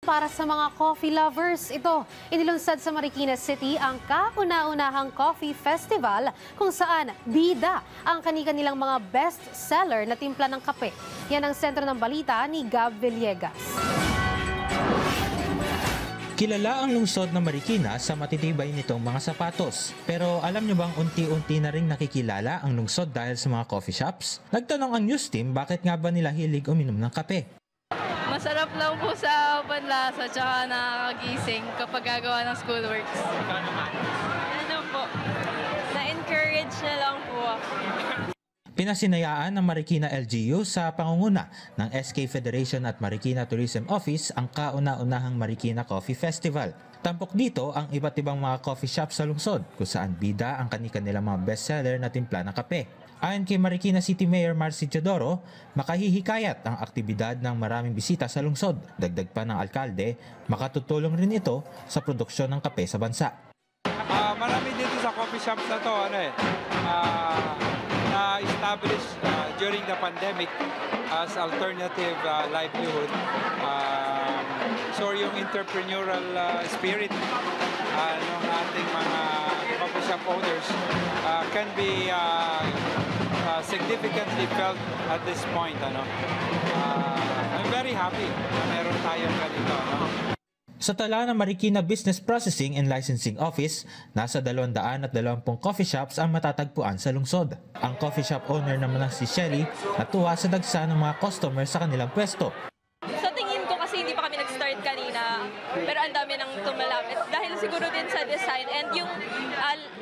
para sa mga coffee lovers. Ito, inilunsad sa Marikina City ang kauna-unahang coffee festival kung saan bida ang kani-kanilang mga best seller na timpla ng kape. Yan ang sentro ng balita ni Gab Villegas. Kilala ang lungsod ng Marikina sa matitibay nitong mga sapatos. Pero alam niyo bang unti-unti na rin nakikilala ang lungsod dahil sa mga coffee shops? Nagtanong ang news team bakit nga ba nila hilig uminom ng kape. Masarap lang po sa panlasa tsaka nakakagising kapag gagawa ng schoolworks. Ikaw naman? Ano po, na-encourage na lang po ako. Pinasinayaan ng Marikina LGU sa pangunguna ng SK Federation at Marikina Tourism Office ang kauna-unahang Marikina Coffee Festival. Tampok dito ang iba't ibang mga coffee shops sa lungsod kung saan bida ang kani-kanilang mga bestseller na timpla ng kape. Ayon kay Marikina City Mayor Marcy Teodoro, makahihikayat ang aktibidad ng maraming bisita sa lungsod. Dagdag pa ng alkalde, makatutulong rin ito sa produksyon ng kape sa bansa. Marami dito sa coffee shops na to, na-established during the pandemic as alternative livelihood. So yung entrepreneurial spirit ng ating mga coffee shop owners can be significantly felt at this point. I'm very happy na meron tayong ganito. Sa tala ng Marikina Business Processing and Licensing Office, nasa 220 coffee shops ang matatagpuan sa lungsod. Ang coffee shop owner naman na si Shelly natuwa sa dagsa ng mga customer sa kanilang pwesto. Sa tingin ko kasi hindi pa kami nag-start kanina, pero ang dami nang tumalapit. Dahil siguro din sa design and yung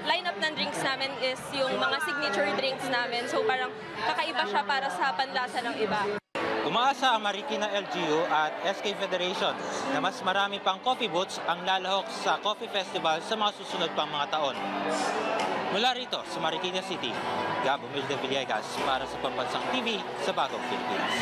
lineup ng drinks namin is yung mga signature drinks namin. So parang kakaiba siya para sa panlasa ng iba. Umaasa ang Marikina LGU at SK Federation na mas marami pang coffee booths ang lalahok sa Coffee Festival sa mga susunod pang mga taon. Mula rito sa Marikina City, Gab Villegas para sa Pambansang TV sa Bagong Pilipinas.